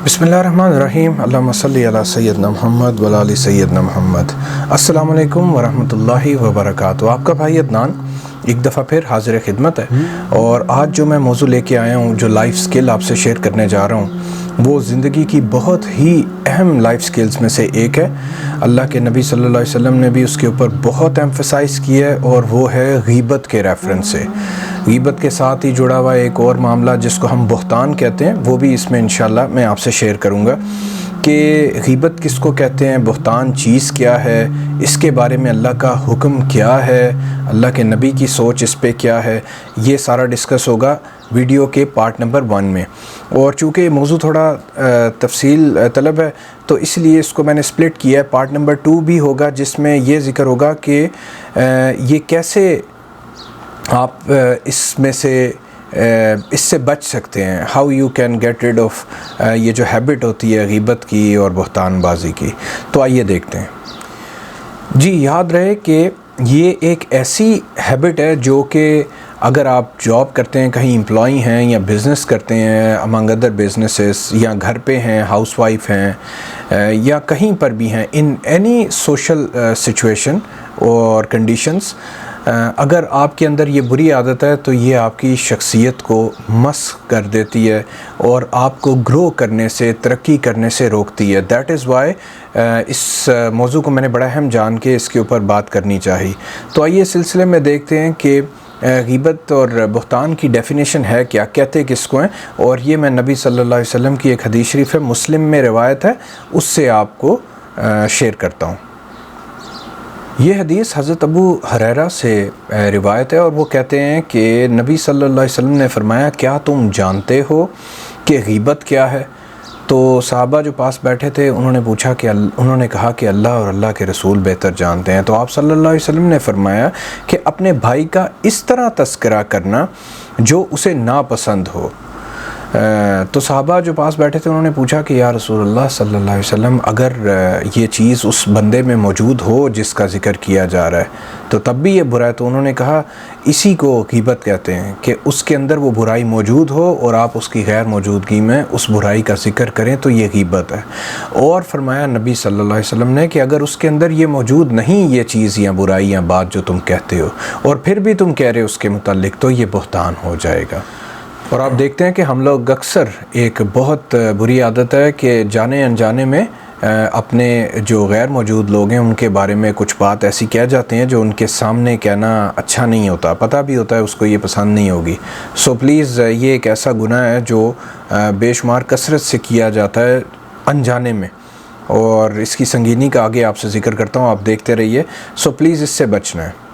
بسم اللہ الرحمن الرحیم، اللہم صلی علی سیدنا محمد وعلی آل سیدنا محمد۔ السلام علیکم ورحمۃ اللہ وبرکاتہ۔ آپ کا بھائی عدنان ایک دفعہ پھر حاضر خدمت ہے، اور آج جو میں موضوع لے کے آیا ہوں، جو لائف سکل آپ سے شیئر کرنے جا رہا ہوں، وہ زندگی کی بہت ہی اہم لائف سکلز میں سے ایک ہے۔ اللہ کے نبی صلی اللہ علیہ وسلم نے بھی اس کے اوپر بہت ایمفسائز کیا ہے، اور وہ ہے غیبت کے ریفرنس سے۔ غیبت کے ساتھ ہی جڑا ہوا ایک اور معاملہ جس کو ہم بہتان کہتے ہیں، وہ بھی اس میں انشاءاللہ میں آپ سے شیئر کروں گا کہ غیبت کس کو کہتے ہیں، بہتان چیز کیا ہے، اس کے بارے میں اللہ کا حکم کیا ہے، اللہ کے نبی کی سوچ اس پہ کیا ہے۔ یہ سارا ڈسکس ہوگا ویڈیو کے پارٹ نمبر 1 میں، اور چونکہ موضوع تھوڑا تفصیل طلب ہے تو اس لیے اس کو میں نے سپلٹ کیا ہے۔ پارٹ نمبر 2 بھی ہوگا جس میں یہ ذکر ہوگا کہ یہ کیسے آپ اس سے بچ سکتے ہیں، how you can get rid of یہ جو ہیبٹ ہوتی ہے غیبت کی اور بہتان بازی کی۔ تو آئیے دیکھتے ہیں۔ جی، یاد رہے کہ یہ ایک ایسی ہیبٹ ہے جو کہ اگر آپ جاب کرتے ہیں، کہیں امپلائی ہیں یا بزنس کرتے ہیں امنگ ادر بزنسز، یا گھر پہ ہیں، ہاؤس وائف ہیں، یا کہیں پر بھی ہیں، ان اینی سوشل سچویشن اور کنڈیشنز، اگر آپ کے اندر یہ بری عادت ہے تو یہ آپ کی شخصیت کو مسخ کر دیتی ہے اور آپ کو گرو کرنے سے، ترقی کرنے سے روکتی ہے۔ دیٹ از وائی اس موضوع کو میں نے بڑا اہم جان کے اس کے اوپر بات کرنی چاہی۔ تو آئیے اس سلسلے میں دیکھتے ہیں کہ غیبت اور بہتان کی ڈیفینیشن ہے کیا، کہتے کس کو ہیں، اور یہ میں نبی صلی اللہ علیہ وسلم کی ایک حدیث شریف ہے، مسلم میں روایت ہے، اس سے آپ کو شیئر کرتا ہوں۔ یہ حدیث حضرت ابو ہریرہ سے روایت ہے، اور وہ کہتے ہیں کہ نبی صلی اللہ علیہ وسلم نے فرمایا، کیا تم جانتے ہو کہ غیبت کیا ہے؟ تو صحابہ جو پاس بیٹھے تھے انہوں نے کہا کہ اللہ اور اللہ کے رسول بہتر جانتے ہیں۔ تو آپ صلی اللہ علیہ وسلم نے فرمایا کہ اپنے بھائی کا اس طرح تذکرہ کرنا جو اسے ناپسند ہو۔ تو صحابہ جو پاس بیٹھے تھے انہوں نے پوچھا کہ یا رسول اللہ صلی اللہ علیہ وسلم، اگر یہ چیز اس بندے میں موجود ہو جس کا ذکر کیا جا رہا ہے تو تب بھی یہ برا ہے؟ تو انہوں نے کہا اسی کو غیبت کہتے ہیں، کہ اس کے اندر وہ برائی موجود ہو اور آپ اس کی غیر موجودگی میں اس برائی کا ذکر کریں تو یہ غیبت ہے۔ اور فرمایا نبی صلی اللہ علیہ وسلم نے کہ اگر اس کے اندر یہ موجود نہیں، یہ چیز یا برائی یا بات جو تم کہتے ہو، اور پھر بھی تم کہہ رہے ہو اس کے متعلق، تو یہ بہتان ہو جائے گا۔ اور آپ دیکھتے ہیں کہ ہم لوگ اکثر ایک بہت بری عادت ہے کہ جانے انجانے میں اپنے جو غیر موجود لوگ ہیں ان کے بارے میں کچھ بات ایسی کہہ جاتے ہیں جو ان کے سامنے کہنا اچھا نہیں ہوتا، پتہ بھی ہوتا ہے اس کو یہ پسند نہیں ہوگی۔ سو پلیز، یہ ایک ایسا گناہ ہے جو بے شمار کثرت سے کیا جاتا ہے انجانے میں، اور اس کی سنگینی کا آگے آپ سے ذکر کرتا ہوں، آپ دیکھتے رہیے۔ سو پلیز اس سے بچنا ہے۔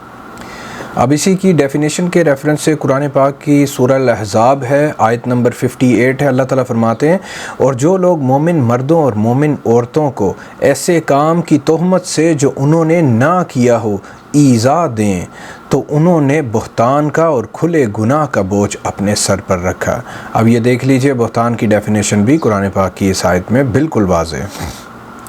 اب اسی کی ڈیفینیشن کے ریفرنس سے قرآن پاک کی سورہ الاحزاب ہے، آیت نمبر 58 ہے۔ اللہ تعالیٰ فرماتے ہیں، اور جو لوگ مومن مردوں اور مومن عورتوں کو ایسے کام کی تہمت سے جو انہوں نے نہ کیا ہو ایذا دیں تو انہوں نے بہتان کا اور کھلے گناہ کا بوجھ اپنے سر پر رکھا۔ اب یہ دیکھ لیجئے، بہتان کی ڈیفینیشن بھی قرآن پاک کی اس آیت میں بالکل واضح ہے۔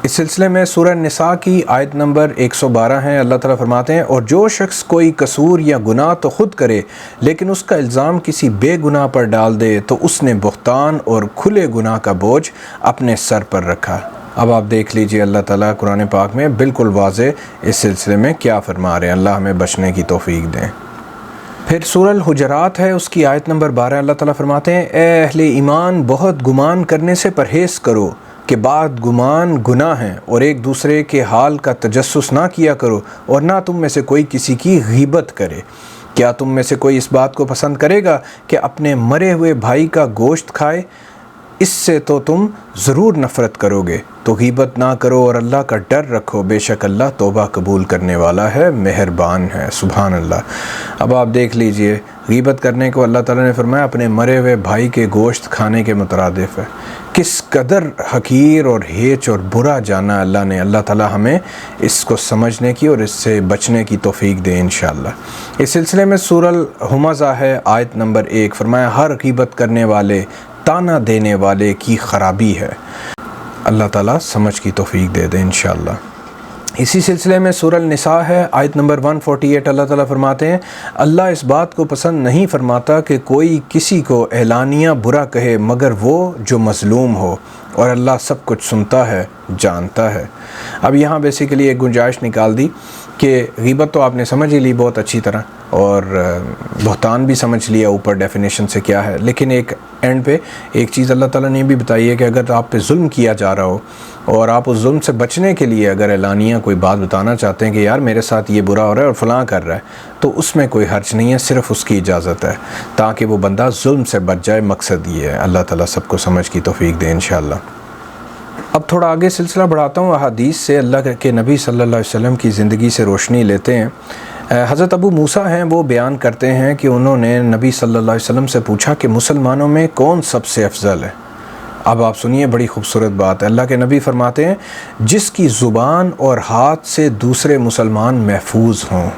اس سلسلے میں سورہ نساء کی آیت نمبر 112 ہے۔ اللہ تعالیٰ فرماتے ہیں، اور جو شخص کوئی قصور یا گناہ تو خود کرے لیکن اس کا الزام کسی بے گناہ پر ڈال دے تو اس نے بہتان اور کھلے گناہ کا بوجھ اپنے سر پر رکھا۔ اب آپ دیکھ لیجئے اللہ تعالیٰ قرآن پاک میں بالکل واضح اس سلسلے میں کیا فرما رہے ہیں۔ اللہ ہمیں بچنے کی توفیق دیں۔ پھر سورہ الحجرات ہے، اس کی آیت نمبر 12۔ اللہ تعالیٰ فرماتے ہیں، اے اہل ایمان، بہت گمان کرنے سے پرہیز کرو کہ بعد گمان گناہ ہیں، اور ایک دوسرے کے حال کا تجسس نہ کیا کرو، اور نہ تم میں سے کوئی کسی کی غیبت کرے۔ کیا تم میں سے کوئی اس بات کو پسند کرے گا کہ اپنے مرے ہوئے بھائی کا گوشت کھائے؟ اس سے تو تم ضرور نفرت کرو گے۔ تو غیبت نہ کرو اور اللہ کا ڈر رکھو، بے شک اللہ توبہ قبول کرنے والا ہے، مہربان ہے۔ سبحان اللہ۔ اب آپ دیکھ لیجئے، غیبت کرنے کو اللہ تعالیٰ نے فرمایا اپنے مرے ہوئے بھائی کے گوشت کھانے کے مترادف ہے۔ کس قدر حقیر اور ہیچ اور برا جانا اللہ نے۔ اللہ تعالیٰ ہمیں اس کو سمجھنے کی اور اس سے بچنے کی توفیق دے انشاءاللہ۔ اس سلسلے میں سورہ الہمزہ ہے، آیت نمبر 1، فرمایا ہر غیبت کرنے والے، تانا دینے والے کی خرابی ہے۔ اللہ تعالیٰ سمجھ کی توفیق دے دے انشاءاللہ۔ اسی سلسلے میں سورہ النساء ہے، آیت نمبر 148۔ اللہ تعالیٰ فرماتے ہیں، اللہ اس بات کو پسند نہیں فرماتا کہ کوئی کسی کو اعلانیہ برا کہے مگر وہ جو مظلوم ہو، اور اللہ سب کچھ سنتا ہے، جانتا ہے۔ اب یہاں بیسیکلی ایک گنجائش نکال دی کہ غیبت تو آپ نے سمجھ ہی لی بہت اچھی طرح، اور بہتان بھی سمجھ لیا اوپر ڈیفینیشن سے کیا ہے، لیکن ایک اینڈ پہ ایک چیز اللہ تعالیٰ نے بھی بتائی ہے کہ اگر آپ پہ ظلم کیا جا رہا ہو اور آپ اس ظلم سے بچنے کے لیے اگر اعلانیہ کوئی بات بتانا چاہتے ہیں کہ یار میرے ساتھ یہ برا ہو رہا ہے اور فلاں کر رہا ہے، تو اس میں کوئی حرج نہیں ہے، صرف اس کی اجازت ہے تاکہ وہ بندہ ظلم سے بچ جائے۔ مقصد یہ ہے۔ اللہ تعالیٰ سب کو سمجھ کی توفیق دے انشاءاللہ۔ اب تھوڑا آگے سلسلہ بڑھاتا ہوں، احادیث سے اللہ کے نبی صلی اللہ علیہ وسلم کی زندگی سے روشنی لیتے ہیں۔ حضرت ابو موسیٰ ہیں، وہ بیان کرتے ہیں کہ انہوں نے نبی صلی اللہ علیہ وسلم سے پوچھا کہ مسلمانوں میں کون سب سے افضل ہے؟ اب آپ سنیے، بڑی خوبصورت بات ہے۔ اللہ کے نبی فرماتے ہیں جس کی زبان اور ہاتھ سے دوسرے مسلمان محفوظ ہوں۔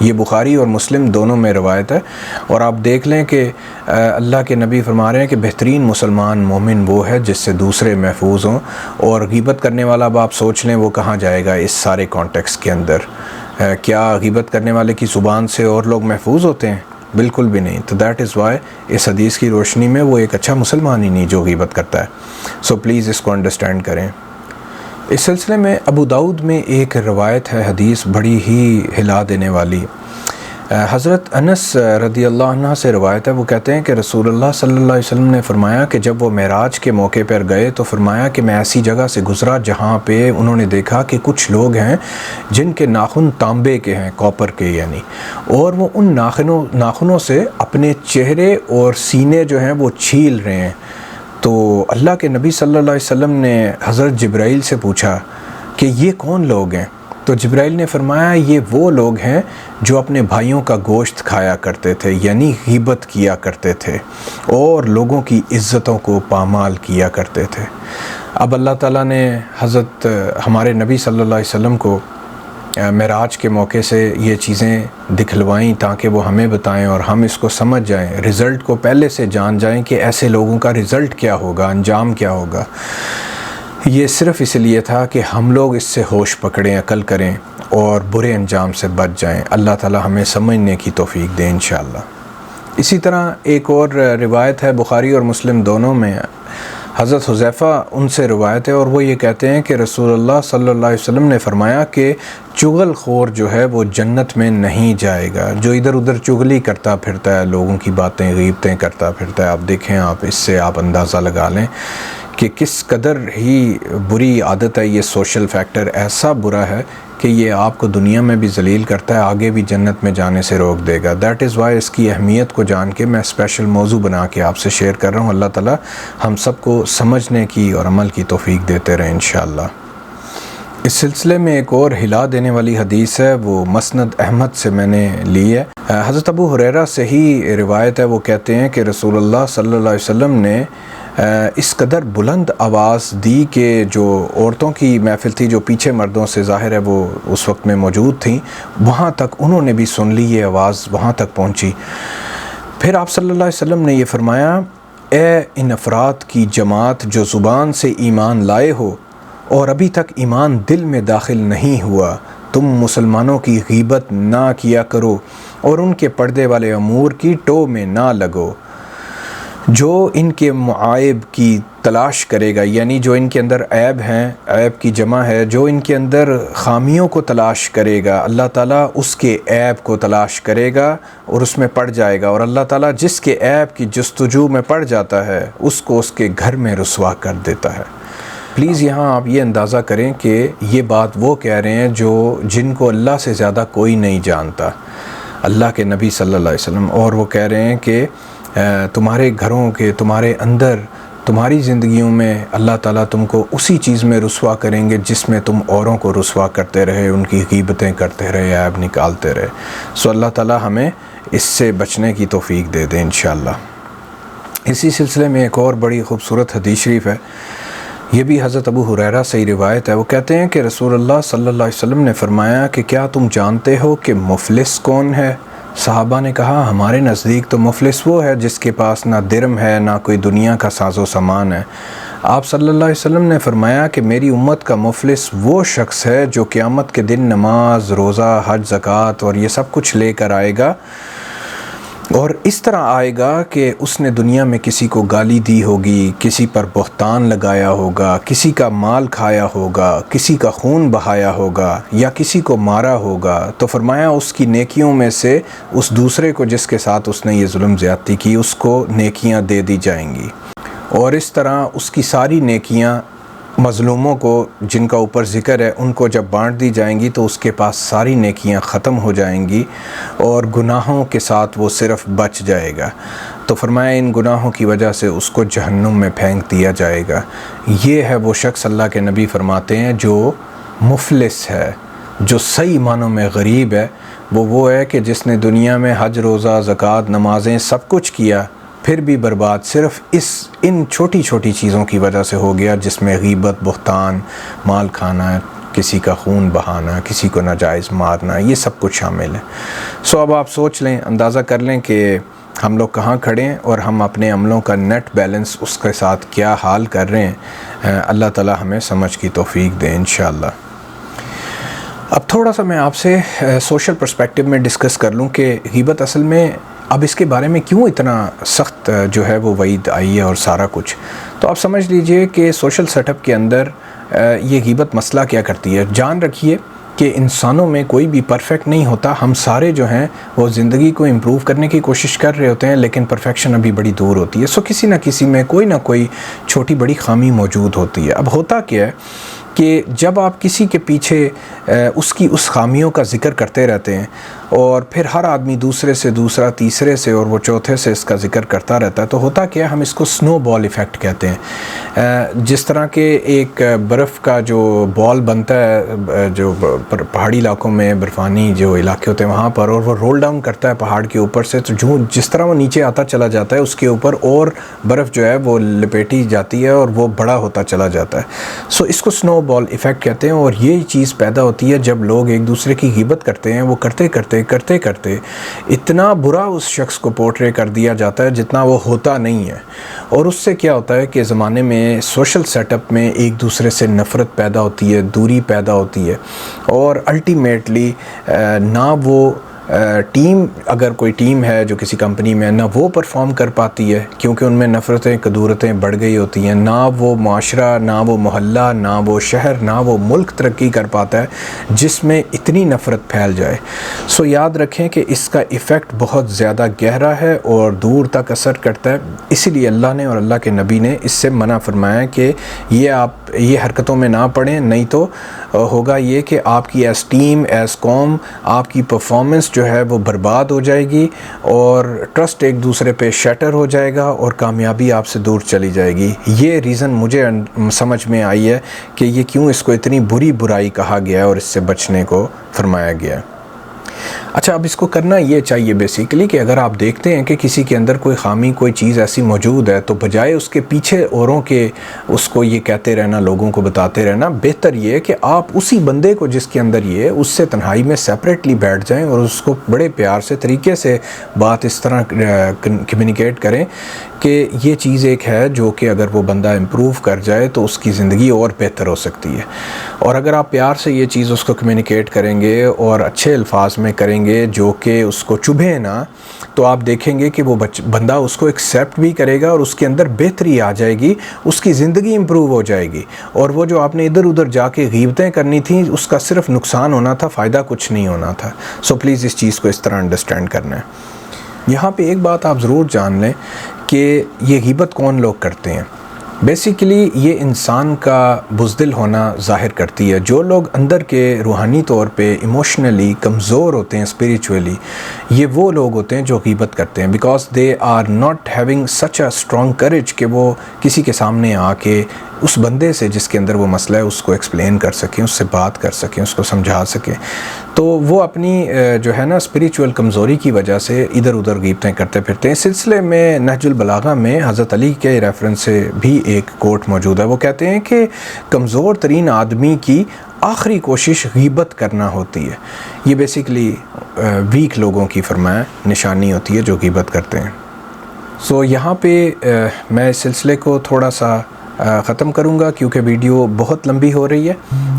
یہ بخاری اور مسلم دونوں میں روایت ہے، اور آپ دیکھ لیں کہ اللہ کے نبی فرما رہے ہیں کہ بہترین مسلمان مومن وہ ہے جس سے دوسرے محفوظ ہوں، اور غیبت کرنے والا اب آپ سوچ لیں وہ کہاں جائے گا اس سارے کانٹیکس کے اندر۔ کیا غیبت کرنے والے کی زبان سے اور لوگ محفوظ ہوتے ہیں؟ بالکل بھی نہیں۔ تو دیٹ از وائی اس حدیث کی روشنی میں وہ ایک اچھا مسلمان ہی نہیں جو غیبت کرتا ہے۔ سو پلیز اس کو انڈرسٹینڈ کریں۔ اس سلسلے میں ابو داؤد میں ایک روایت ہے، حدیث بڑی ہی ہلا دینے والی۔ حضرت انس رضی اللہ عنہ سے روایت ہے، وہ کہتے ہیں کہ رسول اللہ صلی اللہ علیہ وسلم نے فرمایا کہ جب وہ معراج کے موقع پر گئے تو فرمایا کہ میں ایسی جگہ سے گزرا جہاں پہ انہوں نے دیکھا کہ کچھ لوگ ہیں جن کے ناخن تانبے کے ہیں، کاپر کے یعنی، اور وہ ان ناخنوں سے اپنے چہرے اور سینے جو ہیں وہ چھیل رہے ہیں۔ تو اللہ کے نبی صلی اللہ علیہ وسلم نے حضرت جبرائیل سے پوچھا کہ یہ کون لوگ ہیں؟ تو جبرائیل نے فرمایا یہ وہ لوگ ہیں جو اپنے بھائیوں کا گوشت کھایا کرتے تھے، یعنی غیبت کیا کرتے تھے اور لوگوں کی عزتوں کو پامال کیا کرتے تھے۔ اب اللہ تعالیٰ نے حضرت ہمارے نبی صلی اللہ علیہ وسلم کو معراج کے موقع سے یہ چیزیں دکھلوائیں تاکہ وہ ہمیں بتائیں اور ہم اس کو سمجھ جائیں، رزلٹ کو پہلے سے جان جائیں کہ ایسے لوگوں کا رزلٹ کیا ہوگا، انجام کیا ہوگا۔ یہ صرف اس لیے تھا کہ ہم لوگ اس سے ہوش پکڑیں، عقل کریں اور برے انجام سے بچ جائیں۔ اللہ تعالی ہمیں سمجھنے کی توفیق دے انشاءاللہ۔ اسی طرح ایک اور روایت ہے بخاری اور مسلم دونوں میں، حضرت حذیفہ ان سے روایت ہے، اور وہ یہ کہتے ہیں کہ رسول اللہ صلی اللہ علیہ وسلم نے فرمایا کہ چغل خور جو ہے وہ جنت میں نہیں جائے گا، جو ادھر ادھر چغلی کرتا پھرتا ہے، لوگوں کی باتیں غیبتیں کرتا پھرتا ہے۔ آپ دیکھیں، آپ اس سے آپ اندازہ لگا لیں کہ کس قدر ہی بری عادت ہے۔ یہ سوشل فیکٹر ایسا برا ہے کہ یہ آپ کو دنیا میں بھی ذلیل کرتا ہے، آگے بھی جنت میں جانے سے روک دے گا۔ دیٹ از وائی اس کی اہمیت کو جان کے میں اسپیشل موضوع بنا کے آپ سے شیئر کر رہا ہوں۔ اللہ تعالیٰ ہم سب کو سمجھنے کی اور عمل کی توفیق دیتے رہیں انشاءاللہ۔ اس سلسلے میں ایک اور ہلا دینے والی حدیث ہے، وہ مسند احمد سے میں نے لی ہے۔ حضرت ابو ہریرہ سے ہی روایت ہے، وہ کہتے ہیں کہ رسول اللہ صلی اللہ علیہ وسلم نے اس قدر بلند آواز دی کہ جو عورتوں کی محفل تھی، جو پیچھے مردوں سے ظاہر ہے وہ اس وقت میں موجود تھیں، وہاں تک انہوں نے بھی سن لی، یہ آواز وہاں تک پہنچی۔ پھر آپ صلی اللہ علیہ وسلم نے یہ فرمایا، اے ان افراد کی جماعت جو زبان سے ایمان لائے ہو اور ابھی تک ایمان دل میں داخل نہیں ہوا، تم مسلمانوں کی غیبت نہ کیا کرو اور ان کے پردے والے امور کی ٹو میں نہ لگو۔ جو ان کے معائب کی تلاش کرے گا، یعنی جو ان کے اندر عیب ہیں، عیب کی جمع ہے، جو ان کے اندر خامیوں کو تلاش کرے گا، اللہ تعالیٰ اس کے عیب کو تلاش کرے گا اور اس میں پڑ جائے گا، اور اللہ تعالیٰ جس کے عیب کی جستجو میں پڑ جاتا ہے اس کو اس کے گھر میں رسوا کر دیتا ہے۔ پلیز یہاں آپ یہ اندازہ کریں کہ یہ بات وہ کہہ رہے ہیں جن کو اللہ سے زیادہ کوئی نہیں جانتا، اللہ کے نبی صلی اللہ علیہ وسلم، اور وہ کہہ رہے ہیں کہ تمہارے گھروں کے، تمہارے اندر، تمہاری زندگیوں میں اللہ تعالیٰ تم کو اسی چیز میں رسوا کریں گے جس میں تم اوروں کو رسوا کرتے رہے، ان کی غیبتیں کرتے رہے، عیب نکالتے رہے۔ سو اللہ تعالیٰ ہمیں اس سے بچنے کی توفیق دے دیں انشاءاللہ۔ اسی سلسلے میں ایک اور بڑی خوبصورت حدیث شریف ہے، یہ بھی حضرت ابو ہریرہ سے ہی روایت ہے، وہ کہتے ہیں کہ رسول اللہ صلی اللہ علیہ وسلم نے فرمایا کہ کیا تم جانتے ہو کہ مفلس کون ہے؟ صحابہ نے کہا ہمارے نزدیک تو مفلس وہ ہے جس کے پاس نہ درم ہے نہ کوئی دنیا کا ساز و سامان ہے۔ آپ صلی اللہ علیہ وسلم نے فرمایا کہ میری امت کا مفلس وہ شخص ہے جو قیامت کے دن نماز، روزہ، حج، زکوٰۃ اور یہ سب کچھ لے کر آئے گا، اور اس طرح آئے گا کہ اس نے دنیا میں کسی کو گالی دی ہوگی، کسی پر بہتان لگایا ہوگا، کسی کا مال کھایا ہوگا، کسی کا خون بہایا ہوگا یا کسی کو مارا ہوگا، تو فرمایا اس کی نیکیوں میں سے اس دوسرے کو جس کے ساتھ اس نے یہ ظلم زیادتی کی اس کو نیکیاں دے دی جائیں گی، اور اس طرح اس کی ساری نیکیاں مظلوموں کو جن کا اوپر ذکر ہے ان کو جب بانٹ دی جائیں گی تو اس کے پاس ساری نیکیاں ختم ہو جائیں گی اور گناہوں کے ساتھ وہ صرف بچ جائے گا۔ تو فرمایا ان گناہوں کی وجہ سے اس کو جہنم میں پھینک دیا جائے گا۔ یہ ہے وہ شخص، اللہ کے نبی فرماتے ہیں، جو مفلس ہے، جو صحیح معنوں میں غریب ہے۔ وہ ہے کہ جس نے دنیا میں حج، روزہ، زکوٰۃ، نمازیں سب کچھ کیا، پھر بھی برباد صرف ان چھوٹی چھوٹی چیزوں کی وجہ سے ہو گیا، جس میں غیبت، بہتان، مال کھانا، کسی کا خون بہانا، کسی کو ناجائز مارنا، یہ سب کچھ شامل ہے۔ اب آپ سوچ لیں، اندازہ کر لیں کہ ہم لوگ کہاں کھڑے ہیں اور ہم اپنے عملوں کا نیٹ بیلنس اس کے ساتھ کیا حال کر رہے ہیں۔ اللہ تعالی ہمیں سمجھ کی توفیق دے انشاءاللہ۔ اب تھوڑا سا میں آپ سے سوشل پرسپیکٹیو میں ڈسکس کر لوں کہ غیبت اصل میں اب اس کے بارے میں کیوں اتنا سخت جو ہے وہ وعید آئی ہے اور سارا کچھ۔ تو آپ سمجھ لیجئے کہ سوشل سیٹ اپ کے اندر یہ غیبت مسئلہ کیا کرتی ہے۔ جان رکھیے کہ انسانوں میں کوئی بھی پرفیکٹ نہیں ہوتا، ہم سارے جو ہیں وہ زندگی کو امپروو کرنے کی کوشش کر رہے ہوتے ہیں، لیکن پرفیکشن ابھی بڑی دور ہوتی ہے۔ کسی نہ کسی میں کوئی نہ کوئی چھوٹی بڑی خامی موجود ہوتی ہے۔ اب ہوتا کیا ہے کہ جب آپ کسی کے پیچھے اس خامیوں کا ذکر کرتے رہتے ہیں اور پھر ہر آدمی دوسرے سے، دوسرا تیسرے سے اور وہ چوتھے سے اس کا ذکر کرتا رہتا ہے، تو ہوتا کیا ہے، ہم اس کو سنو بال ایفیکٹ کہتے ہیں۔ جس طرح کہ ایک برف کا جو بال بنتا ہے جو پہاڑی علاقوں میں، برفانی جو علاقے ہوتے ہیں وہاں پر، اور وہ رول ڈاؤن کرتا ہے پہاڑ کے اوپر سے، تو جس طرح وہ نیچے آتا چلا جاتا ہے اس کے اوپر اور برف جو ہے وہ لپیٹی جاتی ہے اور وہ بڑا ہوتا چلا جاتا ہے۔ اس کو سنو بال ایفیکٹ کہتے ہیں، اور یہ چیز پیدا ہوتی ہے جب لوگ ایک دوسرے کی غیبت کرتے ہیں۔ وہ کرتے اتنا برا اس شخص کو پورٹرے کر دیا جاتا ہے جتنا وہ ہوتا نہیں ہے، اور اس سے کیا ہوتا ہے کہ زمانے میں سوشل سیٹ اپ میں ایک دوسرے سے نفرت پیدا ہوتی ہے، دوری پیدا ہوتی ہے، اور الٹیمیٹلی نہ وہ ٹیم، اگر کوئی ٹیم ہے جو کسی کمپنی میں، نہ وہ پرفارم کر پاتی ہے کیونکہ ان میں نفرتیں، کدورتیں بڑھ گئی ہوتی ہیں، نہ وہ معاشرہ، نہ وہ محلہ، نہ وہ شہر، نہ وہ ملک ترقی کر پاتا ہے جس میں اتنی نفرت پھیل جائے۔ یاد رکھیں کہ اس کا ایفیکٹ بہت زیادہ گہرا ہے اور دور تک اثر کرتا ہے، اسی لیے اللہ نے اور اللہ کے نبی نے اس سے منع فرمایا کہ یہ حرکتوں میں نہ پڑیں، نہیں تو ہوگا یہ کہ آپ کی ایز ٹیم، ایز قوم، آپ کی پرفارمنس جو ہے وہ برباد ہو جائے گی اور ٹرسٹ ایک دوسرے پہ شیٹر ہو جائے گا اور کامیابی آپ سے دور چلی جائے گی۔ یہ ریزن مجھے سمجھ میں آئی ہے کہ یہ کیوں اس کو اتنی برائی کہا گیا ہے اور اس سے بچنے کو فرمایا گیا ہے۔ اچھا، اب اس کو کرنا یہ چاہیے بیسیکلی کہ اگر آپ دیکھتے ہیں کہ کسی کے اندر کوئی خامی، کوئی چیز ایسی موجود ہے، تو بجائے اس کے پیچھے اوروں کے اس کو یہ کہتے رہنا، لوگوں کو بتاتے رہنا، بہتر یہ ہے کہ آپ اسی بندے کو جس کے اندر یہ ہے اس سے تنہائی میں سیپریٹلی بیٹھ جائیں اور اس کو بڑے پیار سے طریقے سے بات اس طرح کمیونیکیٹ کریں کہ یہ چیز ایک ہے جو کہ اگر وہ بندہ امپروو کر جائے تو اس کی زندگی اور بہتر ہو سکتی ہے۔ اور اگر آپ پیار سے یہ چیز اس کو کمیونیکیٹ کریں گے اور اچھے الفاظ میں کریں گے جو کہ اس کو چبھے نہ، تو آپ دیکھیں گے کہ وہ بندہ اس کو ایکسیپٹ بھی کرے گا اور اس کے اندر بہتری آ جائے گی، اس کی زندگی امپروو ہو جائے گی، اور وہ جو آپ نے ادھر ادھر جا کے غیبتیں کرنی تھیں اس کا صرف نقصان ہونا تھا، فائدہ کچھ نہیں ہونا تھا۔ پلیز اس چیز کو اس طرح انڈرسٹینڈ کرنا ہے۔ یہاں پہ ایک بات آپ ضرور جان لیں کہ یہ غیبت کون لوگ کرتے ہیں۔ بیسیکلی یہ انسان کا بزدل ہونا ظاہر کرتی ہے۔ جو لوگ اندر کے روحانی طور پہ ایموشنلی کمزور ہوتے ہیں، اسپریچولی، یہ وہ لوگ ہوتے ہیں جو غیبت کرتے ہیں، because they are not having such a strong courage کہ وہ کسی کے سامنے آ کے اس بندے سے جس کے اندر وہ مسئلہ ہے اس کو ایکسپلین کر سکیں، اس سے بات کر سکیں، اس کو سمجھا سکیں۔ تو وہ اپنی جو ہے نا اسپریچول کمزوری کی وجہ سے ادھر ادھر غیبتیں کرتے پھرتے ہیں۔ اس سلسلے میں نہج البلاغہ میں حضرت علی کے ریفرنس سے بھی ایک کوٹ موجود ہے۔ وہ کہتے ہیں کہ کمزور ترین آدمی کی آخری کوشش غیبت کرنا ہوتی ہے۔ یہ بیسیکلی ویک لوگوں کی فرمایا نشانی ہوتی ہے جو غیبت کرتے ہیں۔ یہاں پہ میں اس سلسلے کو تھوڑا سا ختم کروں گا کیونکہ ویڈیو بہت لمبی ہو رہی ہے،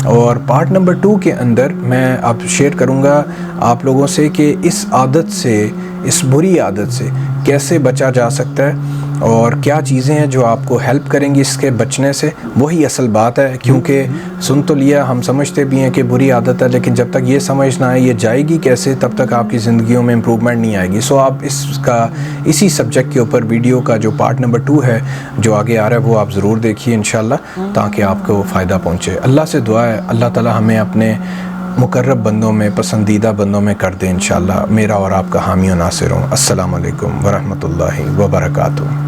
اور پارٹ نمبر 2 کے اندر میں اب شیئر کروں گا آپ لوگوں سے کہ اس عادت سے اس بری عادت سے کیسے بچا جا سکتا ہے اور کیا چیزیں ہیں جو آپ کو ہیلپ کریں گی اس کے بچنے سے، وہی اصل بات ہے. کیونکہ سن تو لیا، ہم سمجھتے بھی ہیں کہ بری عادت ہے، لیکن جب تک یہ سمجھ نہ آئے یہ جائے گی کیسے، تب تک آپ کی زندگیوں میں امپروومنٹ نہیں آئے گی. سو آپ اسی سبجیکٹ کے اوپر ویڈیو کا جو پارٹ نمبر 2 ہے جو آگے آ رہا ہے وہ آپ ضرور دیکھیے انشاءاللہ، تاکہ آپ کو فائدہ پہنچے. اللہ سے دعا ہے اللہ تعالی ہمیں اپنے مقرب بندوں میں، پسندیدہ بندوں میں کر دیں انشاءاللہ. میرا اور آپ کا حامی و ناصر ہوں. السلام علیکم ورحمۃ اللہ وبرکاتہ.